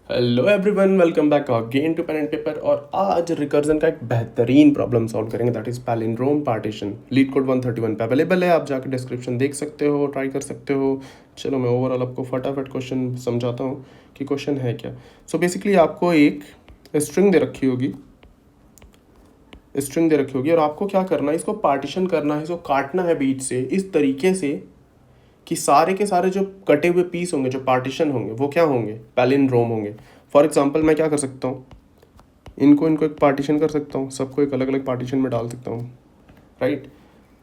Hello everyone, welcome back again to pen and paper. और आज recursion का एक बेहतरीन प्रॉब्लम सॉल्व करेंगे, that is palindrome partition. LeetCode 131 पे अवेलेबल है, आप जाकर डिस्क्रिप्शन देख सकते हो, ट्राई कर सकते हो। चलो मैं ओवरऑल आपको फटाफट क्वेश्चन समझाता हूँ कि क्वेश्चन है क्या। सो बेसिकली आपको एक स्ट्रिंग दे रखी होगी, और आपको क्या करना है, इसको पार्टीशन करना है, इसको काटना है बीच से इस तरीके से कि सारे के सारे जो कटे हुए पीस होंगे, जो पार्टीशन होंगे, वो क्या होंगे, पैलिंड्रोम होंगे। फॉर एग्जांपल मैं क्या कर सकता हूँ, इनको इनको एक पार्टीशन कर सकता हूँ, सबको एक अलग अलग पार्टीशन में डाल सकता हूँ, राइट।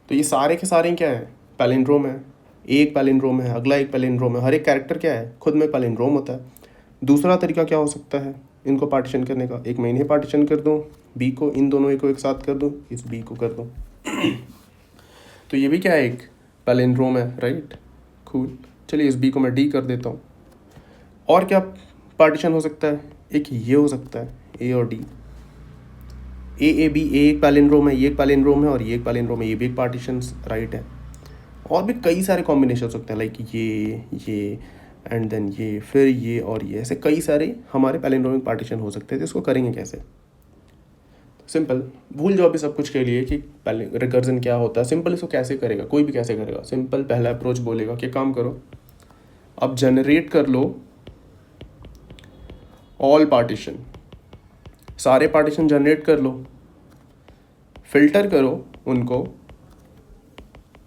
तो ये सारे के सारे क्या है, पैलिंड्रोम है। एक पैलिंड्रोम है, अगला एक पैलिंड्रोम है, हर एक कैरेक्टर क्या है, खुद में पैलिंड्रोम होता है। दूसरा तरीका क्या हो सकता है इनको पार्टीशन करने का, एक मैं इन्हें पार्टीशन कर दूँ, बी को, इन दोनों को एक साथ कर दूँ, इस बी को कर दूँ। तो ये भी क्या है, एक पैलिंड्रोम है, राइट। कूल। चलिए इस बी को मैं डी कर देता हूँ। और क्या पार्टीशन हो सकता है, एक ये हो सकता है, ए और डी, ए बी, ए एक पैलिंड्रोम है, ये एक पैलिंड्रोम है, और ये एक पैलिंड्रोम है, ये भी एक पार्टीशन, राइट है। और भी कई सारे कॉम्बिनेशन हो सकते हैं, लाइक ये एंड देन ये, फिर ये और ये, ऐसे कई सारे हमारे पैलिंड्रोमिक पार्टीशन हो सकते हैं। तो इसको करेंगे कैसे, सिंपल, भूल जाओ अभी सब कुछ के लिए कि रिकर्जन क्या होता है। सिंपल इसको कैसे करेगा, कोई भी कैसे करेगा। सिंपल पहला अप्रोच बोलेगा कि काम करो, अब जनरेट कर लो ऑल पार्टीशन, सारे पार्टीशन जनरेट कर लो, फिल्टर करो उनको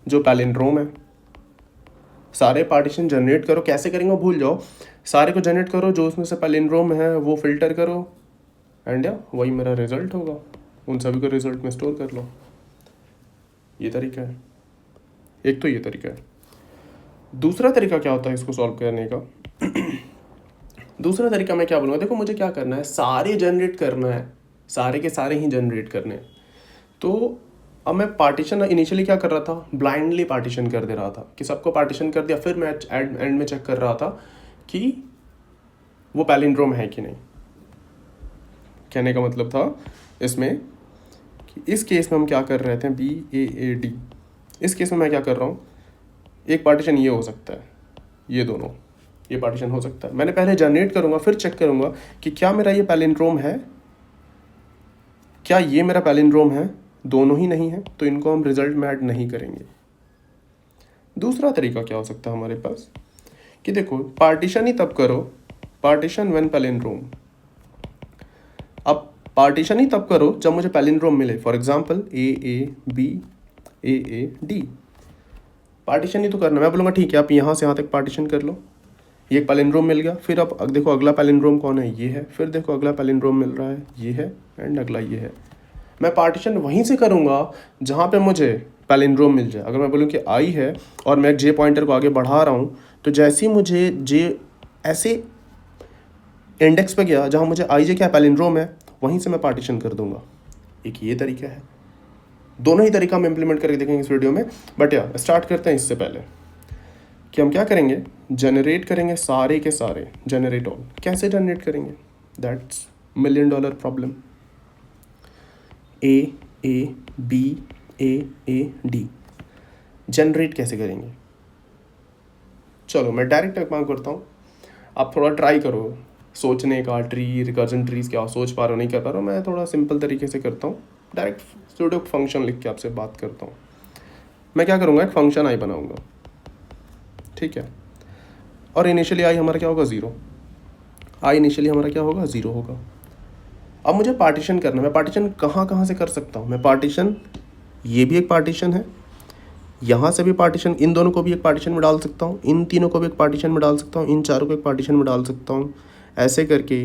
जो पैलिंड्रोम है, सारे पार्टीशन जनरेट करो। कैसे करेंगे भूल जाओ, सारे को जनरेट करो, जो उसमें से पैलिंड्रोम है वो फिल्टर करो, एंड या वही मेरा रिजल्ट होगा। उन सभी को रिजल्ट में स्टोर कर लो। ये तरीका है, एक तो ये तरीका है। दूसरा तरीका क्या होता है इसको सॉल्व करने का, दूसरा तरीका मैं क्या बोलूँगा, देखो मुझे क्या करना है, सारे जनरेट करना है, सारे के सारे ही जनरेट करने हैं। तो अब मैं पार्टीशन इनिशियली क्या कर रहा था, ब्लाइंडली पार्टीशन कर दे रहा था कि सबको पार्टीशन कर दिया, फिर मैं एंड में चेक कर रहा था कि वो पैलिंड्रोम है कि नहीं। कहने का मतलब था इसमें कि इस केस में हम क्या कर रहे थे, बी ए डी, इस केस में मैं क्या कर रहा हूँ, एक पार्टीशन ये हो सकता है, ये दोनों, ये पार्टीशन हो सकता है। मैंने पहले जनरेट करूँगा, फिर चेक करूँगा कि क्या मेरा ये पैलिंड्रोम है, क्या ये मेरा पैलिंड्रोम है, दोनों ही नहीं है, तो इनको हम रिजल्ट में ऐड नहीं करेंगे। दूसरा तरीका क्या हो सकता है हमारे पास, कि देखो पार्टीशन ही तब करो, पार्टीशन व्हेन पैलिंड्रोम, अब पार्टीशन ही तब करो जब मुझे पैलिंड्रोम मिले। For example A B, A D, partition ही तो करना। मैं बोलूँगा ठीक है, आप यहाँ से यहाँ तक पार्टीशन कर लो, ये एक पैलिंड्रोम मिल गया, फिर अब देखो अगला पैलिंड्रोम कौन है, ये है, फिर देखो अगला पैलिंड्रोम मिल रहा है, ये है, एंड अगला ये है। मैं पार्टीशन वहीं से करूँगा जहाँ पे मुझे पैलिंड्रोम मिल जाए। अगर मैं बोलूँ कि आई है और मैं जे पॉइंटर को आगे बढ़ा रहा हूँ, तो जैसे ही मुझे जे ऐसे इंडेक्स पे गया जहाँ मुझे आई जे क्या पैलिंड्रोम है, वहीं से मैं पार्टीशन कर दूंगा। एक ये तरीका है, दोनों ही तरीका हम इम्प्लीमेंट करके देखेंगे इस वीडियो में। बट या स्टार्ट करते हैं इससे पहले कि हम क्या करेंगे, जनरेट करेंगे सारे के सारे, जनरेट ऑल। कैसे जनरेट करेंगे, that's $1,000,000 problem. A B, A D, generate कैसे करेंगे। चलो मैं डायरेक्ट काम करता हूँ, आप थोड़ा ट्राई करो सोचने का, ट्री रिकर्जन ट्रीज क्या सोच पा रहे हो नहीं कर पा रहे हो। मैं थोड़ा सिंपल तरीके से करता हूँ, डायरेक्ट स्टूडियो फंक्शन लिख के आपसे बात करता हूँ। मैं क्या करूँगा, एक फंक्शन आई बनाऊँगा, ठीक है। और इनिशियली आई हमारा क्या होगा, ज़ीरो। आई इनिशियली हमारा क्या होगा, ज़ीरो होगा। अब मुझे पार्टीशन करना है। मैं पार्टीशन कहाँ कहाँ से कर सकता हूँ, मैं पार्टीशन, ये भी एक पार्टीशन है, यहाँ से भी पार्टीशन, इन दोनों को भी एक पार्टीशन में डाल सकता हूँ, इन तीनों को भी एक पार्टीशन में डाल सकता हूँ, इन चारों को एक पार्टीशन में डाल सकता हूँ। ऐसे करके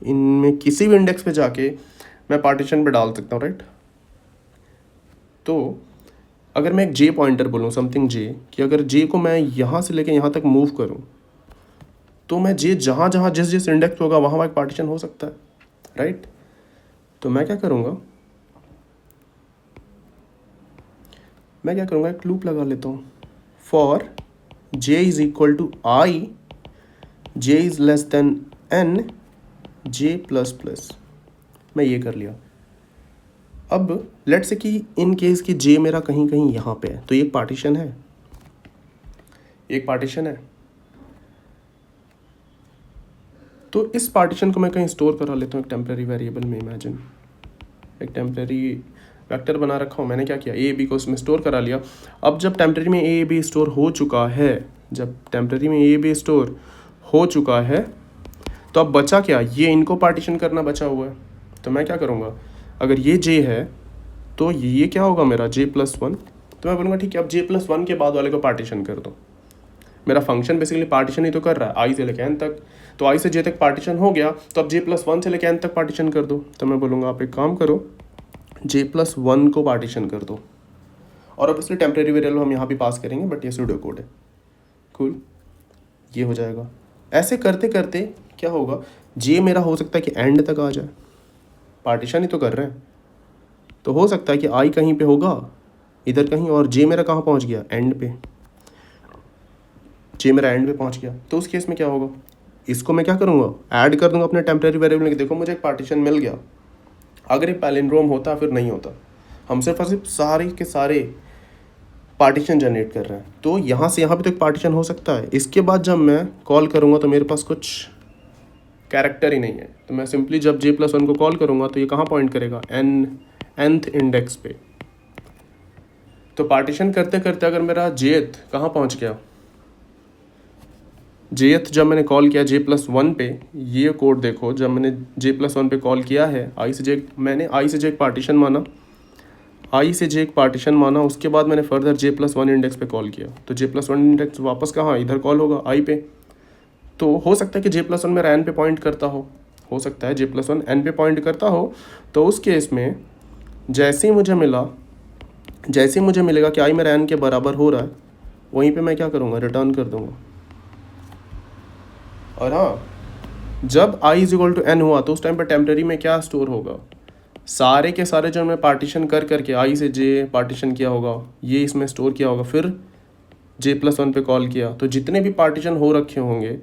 इनमें किसी भी इंडेक्स पे जाके मैं पार्टीशन पे डाल सकता हूँ, राइट। तो अगर मैं एक जे पॉइंटर बोलूँ, समथिंग जे, कि अगर जे को मैं यहाँ से लेके यहाँ तक मूव करूँ, तो मैं जे जहाँ जहाँ जिस जिस इंडेक्स होगा वहाँ एक पार्टीशन हो सकता है, राइट। तो मैं क्या करूँगा, एक लूप लगा लेता हूँ, for j is equal to i, j is less than n, j plus plus. मैं ये कर लिया। अब लेट से कि इन केस कि जे मेरा कहीं कहीं यहाँ पे है, तो ये एक पार्टीशन है, एक पार्टीशन है। तो इस पार्टीशन को मैं कहीं स्टोर करा लेता हूँ एक टेम्प्रेरी वेरिएबल में। इमेजिन एक टेम्प्रेरी वेक्टर बना रखा हूँ मैंने, क्या किया, ए बी को उसमें स्टोर करा लिया। अब जब टेम्प्रेरी में ए बी स्टोर हो चुका है, जब टेम्प्रेरी में ए बी स्टोर हो चुका है, तो अब बचा क्या, ये इनको पार्टीशन करना बचा हुआ है। तो मैं क्या करूँगा, अगर ये जे है तो ये क्या होगा मेरा j+1, तो मैं बोलूँगा ठीक है अब j+1 के बाद वाले को पार्टीशन कर दो। मेरा फंक्शन बेसिकली पार्टीशन ही तो कर रहा है आई से लेकर एन तक, तो आई से जे तक पार्टीशन हो गया, तो अब j+1 से लेकर एन तक पार्टीशन कर दो। तो मैं बोलूँगा आप एक काम करो, j+1 को पार्टीशन कर दो। और अब इसलिए टेम्प्रेरी वेरिएबल हम यहाँ भी पास करेंगे, बट ये सूडो कोड है। कूल, ये हो जाएगा। ऐसे करते करते क्या होगा, जे मेरा हो सकता है कि एंड तक आ जाए, पार्टीशन ही तो कर रहे हैं, तो हो सकता है कि आई कहीं पे होगा इधर कहीं, और जे मेरा कहाँ पहुँच गया, एंड पे। जे मेरा एंड पे पहुँच गया, तो उस केस में क्या होगा, इसको मैं क्या करूँगा, ऐड कर दूंगा अपने टेम्प्रेरी वेरिएबल में। देखो मुझे एक पार्टीशन मिल गया। अगर ये पैलिंड्रोम होता फिर नहीं होता, हम सिर्फ और सिर्फ सारे के सारे पार्टीशन जनरेट कर रहे हैं। तो यहाँ से यहाँ पे तो एक पार्टीशन हो सकता है। इसके बाद जब मैं कॉल करूँगा तो मेरे पास कुछ कैरेक्टर ही नहीं है, तो मैं सिंपली जब j+1 को कॉल करूँगा तो ये कहाँ पॉइंट करेगा, nth इंडेक्स पे। तो पार्टीशन करते करते अगर मेरा jth कहाँ पहुँच गया, jth जब मैंने कॉल किया j+1 पे, ये कोड देखो, जब मैंने j+1 पे कॉल किया है आई से जे, मैंने आई से जे एक पार्टीशन माना, आई से जे एक पार्टीशन माना, उसके बाद मैंने फर्दर j+1 इंडेक्स पे कॉल किया, तो j+1 इंडेक्स वापस कहाँ, इधर कॉल होगा आई पे। तो हो सकता है कि j+1 मेरा n पे पॉइंट करता हो सकता है j+1 n पे पॉइंट करता हो। तो उस केस में जैसे ही मुझे मिलेगा कि i मेरा n के बराबर हो रहा है, वहीं पे मैं क्या करूँगा, रिटर्न कर दूँगा। और हाँ, जब i = n हुआ तो उस टाइम पर टेम्प्रेरी में क्या स्टोर होगा, सारे के सारे जो मैं पार्टीशन कर करके i से j पार्टीशन किया होगा ये इसमें स्टोर किया होगा, फिर j+1 पे कॉल किया, तो जितने भी पार्टीशन हो रखे होंगे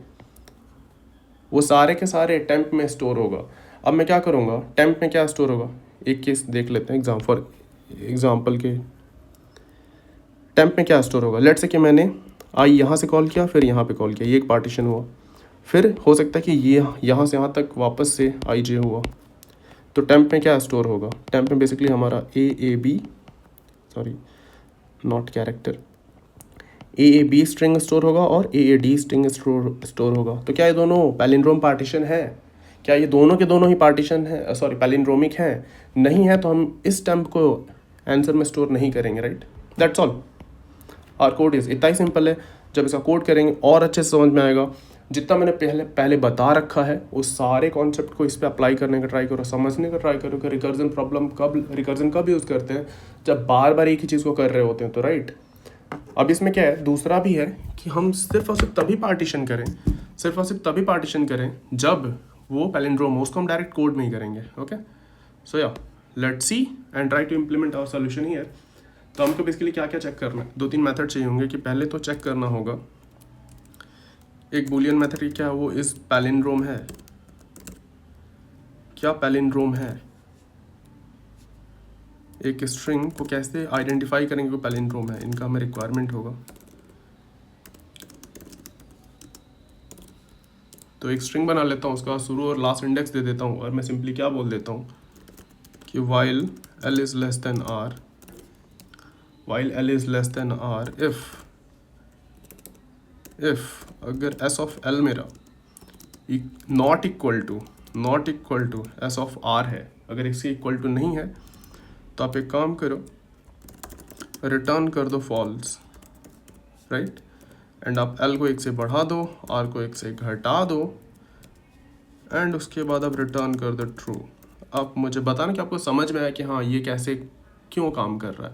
वो सारे के सारे टेम्प में स्टोर होगा। अब मैं क्या करूँगा, टेम्प में क्या स्टोर होगा, एक केस देख लेते हैं फॉर एग्जाम्पल के। टेम्प में क्या स्टोर होगा, लेट्स से कि मैंने आई यहाँ से कॉल किया, फिर यहाँ पे कॉल किया, ये एक पार्टीशन हुआ, फिर हो सकता है कि ये यहाँ से यहाँ तक वापस से आई जे हुआ। तो टेम्प में क्या स्टोर होगा, टेम्प में बेसिकली हमारा not character AAB string store होगा और AAD स्ट्रिंग स्टोर होगा। तो क्या ये दोनों पैलिंड्रोम पार्टीशन है, क्या ये दोनों के दोनों ही पार्टीशन है, पैलिंड्रोमिक हैं? नहीं है तो हम इस टेम्प को आंसर में स्टोर नहीं करेंगे, right. That's all, our code is इतना ही सिंपल है। जब इसका कोड करेंगे और अच्छे से समझ में आएगा। जितना मैंने पहले बता रखा है उस सारे कॉन्सेप्ट को इस पर अप्लाई करने का ट्राई करो, समझने का ट्राई करो कि रिकर्जन कब यूज़ करते हैं, जब बार बार एक ही चीज़ को कर रहे होते हैं, तो राइट। अब इसमें क्या है, दूसरा भी है कि हम सिर्फ और सिर्फ तभी पार्टीशन करें जब वो पैलिंड्रोम हो, उसको हम डायरेक्ट कोड में ही करेंगे। ओके, सो या let's see and try to implement our solution here. तो हमको बेसिकली क्या क्या चेक करना है, 2-3 मेथड चाहिए होंगे। कि पहले तो चेक करना होगा एक बूलियन मेथड क्या है, वो इस पैलिंड्रोम है, क्या पैलिंड्रोम है। एक स्ट्रिंग को कैसे आइडेंटिफाई करेंगे वो पैलिंड्रोम है, इनका हमें रिक्वायरमेंट होगा। तो एक स्ट्रिंग बना लेता हूँ, उसका शुरू और लास्ट इंडेक्स दे देता हूँ, और मैं सिंपली क्या बोल देता हूँ कि while l is less than r, if अगर s of l मेरा not equal to s of r है, अगर इसके इक्वल टू नहीं है तो आप एक काम करो, रिटर्न कर दो फॉल्स, राइट। एंड आप l को 1 से बढ़ा दो, r को 1 से घटा दो, एंड उसके बाद आप रिटर्न कर दो ट्रू। आप मुझे बताना कि आपको समझ में आया कि हाँ ये कैसे क्यों काम कर रहा है।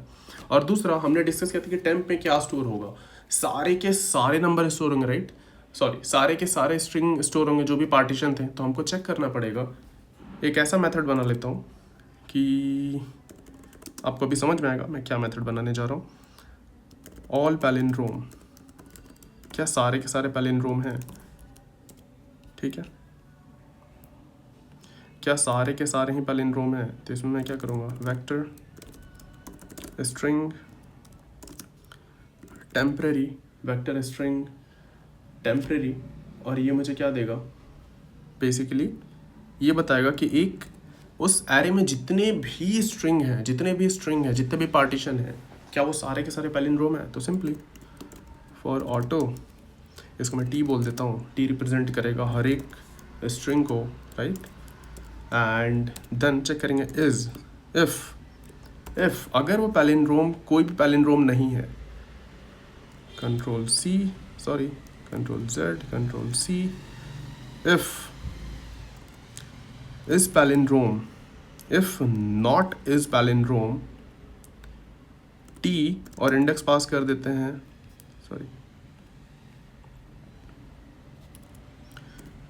और दूसरा हमने डिस्कस किया था कि टेम्प में क्या स्टोर होगा, सारे के सारे नंबर स्टोर होंगे, राइट। सारे के सारे स्ट्रिंग स्टोर होंगे जो भी पार्टीशन थे। तो हमको चेक करना पड़ेगा, एक ऐसा मेथड बना लेता हूँ कि आपको अभी समझ में आएगा मैं क्या मेथड बनाने जा रहा हूँ। ऑल पैलिंड्रोम, क्या सारे के सारे पैलिंड्रोम हैं, ठीक है, क्या सारे के सारे ही पैलिंड्रोम हैं। तो इसमें मैं क्या करूँगा, वेक्टर स्ट्रिंग टेम्परेरी, और ये मुझे क्या देगा, बेसिकली ये बताएगा कि एक उस एरे में जितने भी स्ट्रिंग हैं, जितने भी पार्टीशन हैं, क्या वो सारे के सारे पैलिंड्रोम हैं। तो सिंपली फॉर ऑटो, इसको मैं टी बोल देता हूँ, टी रिप्रेजेंट करेगा हर एक स्ट्रिंग को, राइट। एंड देन चेक करेंगे इज, इफ अगर वो पैलिंड्रोम कोई भी पैलिंड्रोम नहीं है, control Z, control C, if is palindrome, if not is palindrome, T और इंडेक्स पास कर देते हैं,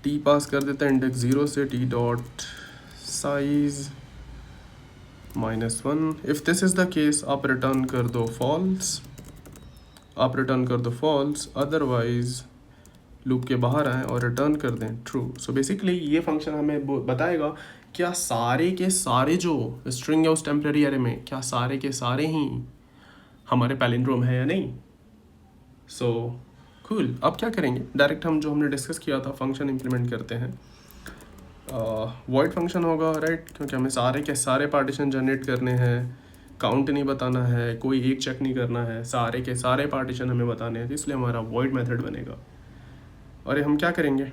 T पास कर देते हैं इंडेक्स 0 से, T dot size -1। If this is the case आप रिटर्न कर दो फॉल्स, अदरवाइज लूप के बाहर आएँ और रिटर्न कर दें ट्रू। सो बेसिकली ये फंक्शन हमें बताएगा क्या सारे के सारे जो स्ट्रिंग है उस टेम्परेरी एरे में, क्या सारे के सारे ही हमारे पैलिंड्रोम है या नहीं। So cool. अब क्या करेंगे, डायरेक्ट हम जो हमने डिस्कस किया था फंक्शन इम्प्लीमेंट करते हैं। वॉइड फंक्शन होगा, राइट, क्योंकि हमें सारे के सारे पार्टीशन जनरेट करने हैं, काउंट नहीं बताना है, कोई एक चेक नहीं करना है, सारे के सारे पार्टीशन हमें बताने हैं, इसलिए हमारा वॉइड मेथड बनेगा। और ये हम क्या करेंगे,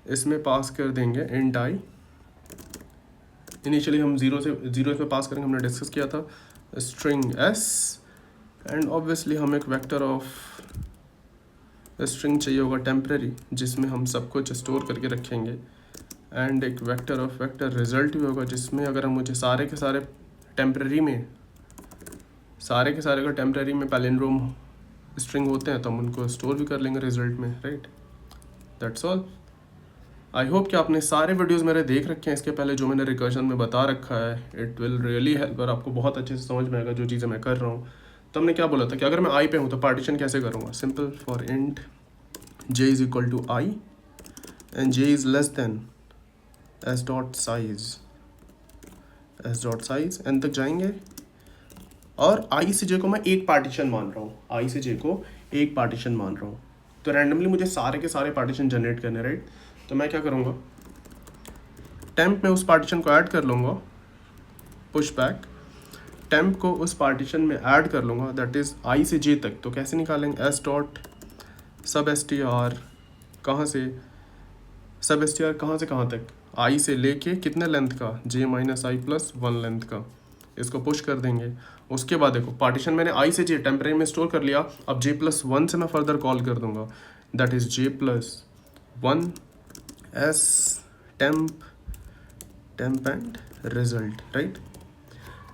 इसमें पास कर देंगे इंट आई। इनिशियली हम जीरो इसमें पास करेंगे, हमने डिस्कस किया था, स्ट्रिंग एस, एंड ऑब्वियसली हम एक वेक्टर ऑफ स्ट्रिंग चाहिए होगा टेम्परेरी, जिसमें हम सब कुछ स्टोर करके रखेंगे, एंड एक वेक्टर ऑफ वेक्टर रिजल्ट भी होगा, जिसमें अगर हम मुझे सारे के सारे टेम्परेरी में पैलिंड्रोम स्ट्रिंग होते हैं तो हम उनको स्टोर भी कर लेंगे रिजल्ट में, right. That's all. I hope कि आपने सारे वीडियोस मेरे देख रखे हैं इसके पहले जो मैंने रिकर्जन में बता रखा है। इट विल रियली हेल्प और आपको बहुत अच्छे से समझ में आएगा जो चीज़ें मैं कर रहा हूँ। तो हमने क्या बोला था कि अगर मैं आई पे हूँ तो पार्टीशन कैसे करूँगा, simple, for int j is equal to i and j is less than s dot size n तक जाएंगे, और आई से जे को मैं एक पार्टीशन मान रहा हूँ, तो रैंडमली मुझे सारे के सारे पार्टीशन जनरेट करने, राइट। तो मैं क्या करूँगा, टेम्प में उस पार्टीशन को ऐड कर लूँगा, पुश बैक, टेम्प को उस पार्टीशन में ऐड कर लूँगा, दैट इज़ आई से जे तक। तो कैसे निकालेंगे, एस डॉट सब एस टी आर, कहाँ से कहाँ तक, आई से लेके कितने लेंथ का, जे माइनस आई प्लस 1 लेंथ का, इसको पुश कर देंगे। उसके बाद देखो पार्टीशन मैंने आई से जे टेम्परेरी में स्टोर कर लिया, अब j+1 से मैं फर्दर कॉल कर दूंगा, that is j+1 S temp and result, right.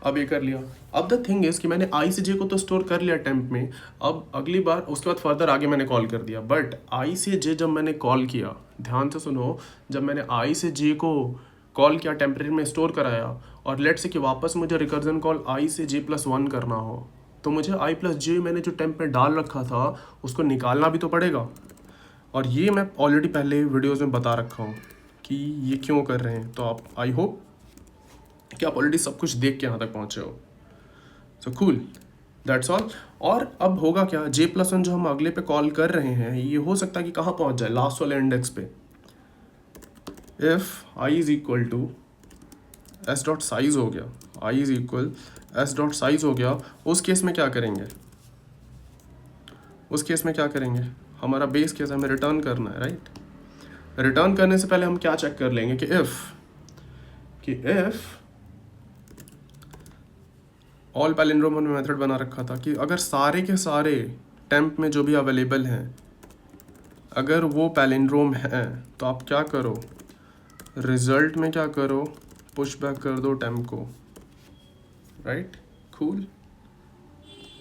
अब ये कर लिया। अब द थिंग इज कि मैंने आई से जे को तो स्टोर कर लिया टेम्प में, अब अगली बार उसके बाद फर्दर आगे मैंने कॉल कर दिया, बट आई से जे जब मैंने कॉल किया, ध्यान से सुनो, जब मैंने आई से जे को कॉल किया टेम्परेरी में स्टोर कराया, और लेट से कि वापस मुझे रिकर्जन कॉल आई से j+1 करना हो, तो मुझे i प्लस जे मैंने जो टेम्प में डाल रखा था उसको निकालना भी तो पड़ेगा। और ये मैं ऑलरेडी पहले वीडियोज़ में बता रखा हूँ कि ये क्यों कर रहे हैं, तो आप आई होप कि आप ऑलरेडी सब कुछ देख के यहाँ तक पहुँचे हो। So cool, that's all. और अब होगा क्या, j+1 जो हम अगले पे कॉल कर रहे हैं, ये हो सकता है कि कहाँ पहुँच जाए, लास्ट वाले इंडेक्स पे। If i is equal to s dot size हो गया, i is equal s dot size हो गया, उस केस में क्या करेंगे, हमारा बेस केस हमें रिटर्न करना है, राइट। रिटर्न करने से पहले हम क्या चेक कर लेंगे कि इफ ऑल पैलिंड्रोम हमने मेथड बना रखा था कि अगर सारे के सारे टेम्प में जो भी अवेलेबल हैं अगर वो पैलिंड्रोम हैं, तो आप क्या करो, रिजल्ट में क्या करो, पुश बैक कर दो टेम्प को, राइट। कूल,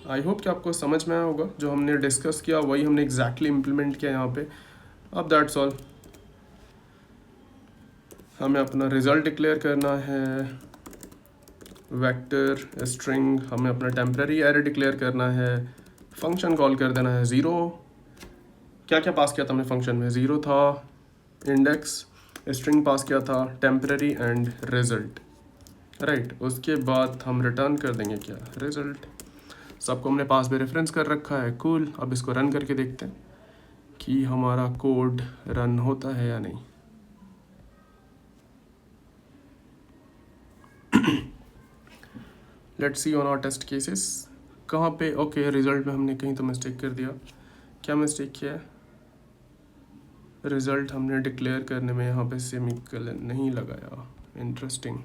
आई होप कि आपको समझ में आया होगा, जो हमने डिस्कस किया वही हमने एग्जैक्टली इम्प्लीमेंट किया यहाँ पे। अब दैट्स ऑल, हमें अपना रिजल्ट डिक्लेयर करना है, वेक्टर स्ट्रिंग, हमें अपना टेम्परेरी एरे डिक्लेयर करना है, फंक्शन कॉल कर देना है 0। क्या क्या पास किया था हमने फंक्शन में, 0 था, इंडेक्स, स्ट्रिंग पास किया था, टेम्परेरी एंड रिजल्ट, राइट। उसके बाद हम रिटर्न कर देंगे क्या, रिजल्ट। सबको हमने पास में रेफरेंस कर रखा है, कूल। अब इसको रन करके देखते हैं कि हमारा कोड रन होता है या नहीं। Let's see on our test cases कहाँ पे ओके रिजल्ट में हमने कहीं तो मिस्टेक कर दिया। क्या मिस्टेक किया है? रिजल्ट हमने डिक्लेयर करने में यहाँ पे सेमीकोलन नहीं लगाया। इंटरेस्टिंग।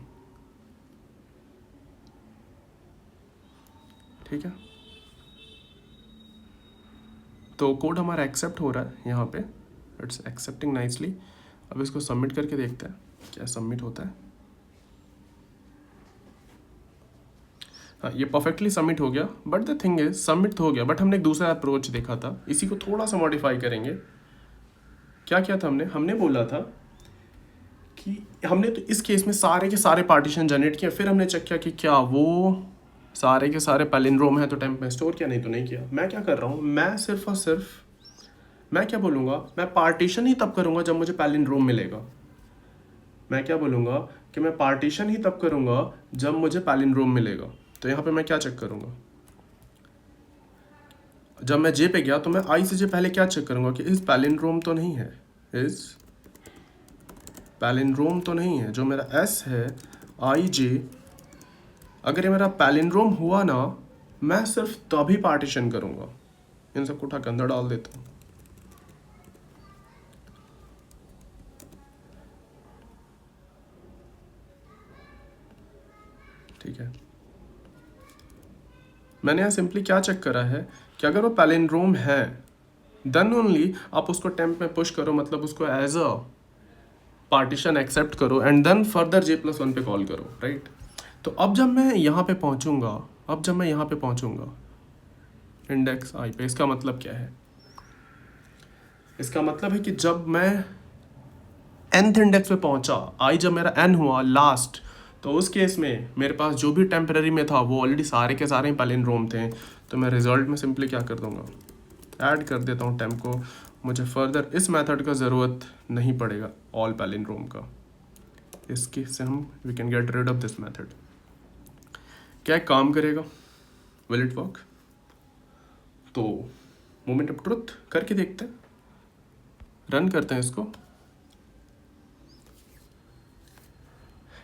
ठीक है, तो कोड हमारा एक्सेप्ट हो रहा है यहाँ पे, इट्स एक्सेप्टिंग नाइसली। अब इसको सबमिट करके देखते हैं क्या सबमिट होता है। हाँ, ये परफेक्टली सबमिट हो गया, but the thing is submit तो हो गया, बट हमने एक दूसरा अप्रोच देखा था, इसी को थोड़ा सा मॉडिफाई करेंगे। क्या किया था हमने बोला था कि हमने तो इस केस में सारे के सारे पार्टीशन जनरेट किया, फिर हमने चेक किया कि क्या वो सारे के सारे पैलिंड्रोम है तो टेम्प में स्टोर किया, नहीं तो नहीं किया। मैं क्या कर रहा हूँ, मैं सिर्फ और सिर्फ मैं क्या बोलूँगा, मैं पार्टीशन ही तब करूँगा जब मुझे पैलिंड्रोम मिलेगा। मैं क्या बोलूँगा कि मैं पार्टीशन ही तब करूँगा जब मुझे पैलिंड्रोम मिलेगा। तो यहाँ पे मैं क्या चेक करूँगा, जब मैं जे पे गया तो मैं आई से जे पहले क्या चेक करूँगा कि इस पैलिंड्रोम तो नहीं है, इस पैलिंड्रोम तो नहीं है। जो मेरा एस है आई जे, अगर ये मेरा पैलिंड्रोम हुआ ना, मैं सिर्फ तभी पार्टीशन करूँगा। इन सबको उठा के अंदर डाल देता हूँ। ठीक है, मैंने यहाँ सिंपली क्या चेक करा है कि अगर वो पैलिंड्रोम है देन ओनली आप उसको टेम्प में पुश करो, मतलब उसको एज अ पार्टीशन एक्सेप्ट करो एंड देन फर्दर J+1 पे कॉल करो, राइट। तो अब जब मैं यहाँ पे पहुँचूंगा इंडेक्स आई पे, इसका मतलब क्या है? इसका मतलब है कि जब मैं nth इंडेक्स पे पहुँचा, आई जब मेरा n हुआ लास्ट, तो उस केस में मेरे पास जो भी टेम्पररी में था वो ऑलरेडी सारे के सारे पैलिंड्रोम थे। तो मैं रिजल्ट में सिंपली क्या कर दूंगा, ऐड कर देता हूँ टेम्प को। मुझे फर्दर इस मेथड का ज़रूरत नहीं पड़ेगा ऑल पैलिंड्रोम का। इसके से हम we can get rid of this method. क्या एक काम करेगा, विल इट वर्क? तो मोमेंट ऑफ ट्रुथ करके देखते हैं, रन करते हैं इसको।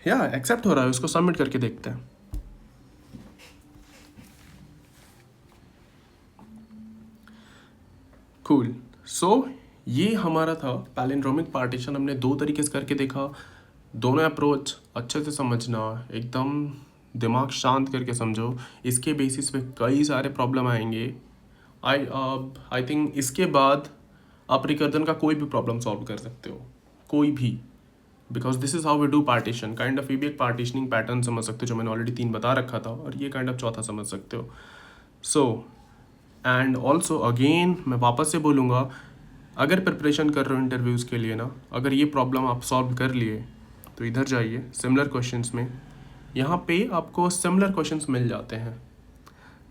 या एक्सेप्ट हो रहा है, उसको सबमिट करके देखते हैं। कूल। सो ये हमारा था पैलिंड्रोमिक पार्टीशन। हमने दो तरीके से करके देखा, दोनों अप्रोच अच्छे से समझना, एकदम दिमाग शांत करके समझो। इसके बेसिस पे कई सारे प्रॉब्लम आएंगे। आई थिंक इसके बाद आप रिकर्जन का कोई भी प्रॉब्लम सॉल्व कर सकते हो, कोई भी, because this is how we do partition. Kind of ये भी एक पार्टीशनिंग पैटर्न समझ सकते हो, जो मैंने ऑलरेडी 3 बता रखा था, और ये काइंड ऑफ चौथा समझ सकते हो। सो एंड ऑल्सो अगेन मैं वापस से बोलूँगा, अगर प्रिपरेशन कर रहे हो इंटरव्यूज़ के लिए ना, अगर ये प्रॉब्लम आप सॉल्व कर लिए तो इधर जाइए सिमिलर क्वेश्चंस में, यहाँ पे आपको सिमिलर क्वेश्चंस मिल जाते हैं।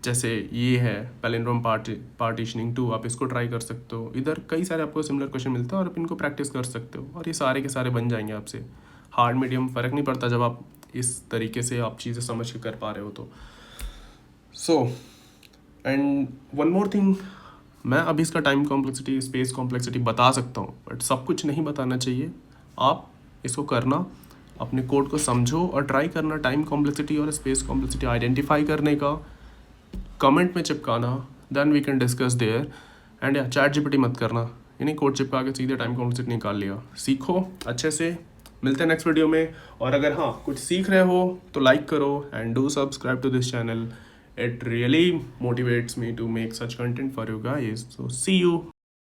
जैसे ये है पैलिंड्रोम पार्टीशनिंग 2, आप इसको ट्राई कर सकते हो। इधर कई सारे आपको सिमिलर क्वेश्चन मिलता है और आप इनको प्रैक्टिस कर सकते हो, और ये सारे के सारे बन जाएंगे आपसे। हार्ड मीडियम फ़र्क नहीं पड़ता जब आप इस तरीके से आप चीज़ें समझ के कर पा रहे हो तो। So and one more thing, मैं अभी इसका टाइम कॉम्प्लेक्सिटी, स्पेस कॉम्प्लेक्सिटी बता सकता हूँ, बट सब कुछ नहीं बताना चाहिए। आप इसको करना, अपने कोड को समझो और ट्राई करना टाइम कॉम्प्लेक्सिटी और स्पेस कॉम्प्लेक्सिटी आइडेंटिफाई करने का, कमेंट में चिपकाना, then we can discuss there. And या चैट जीपीटी मत करना, यानी कोड चिपका के सीधे टाइम कॉम्प्लेक्सिटी निकाल लिया। सीखो अच्छे से, मिलते हैं नेक्स्ट वीडियो में। और अगर हाँ कुछ सीख रहे हो तो लाइक करो and do subscribe to this channel. It really motivates me to make such content for you guys. So see you.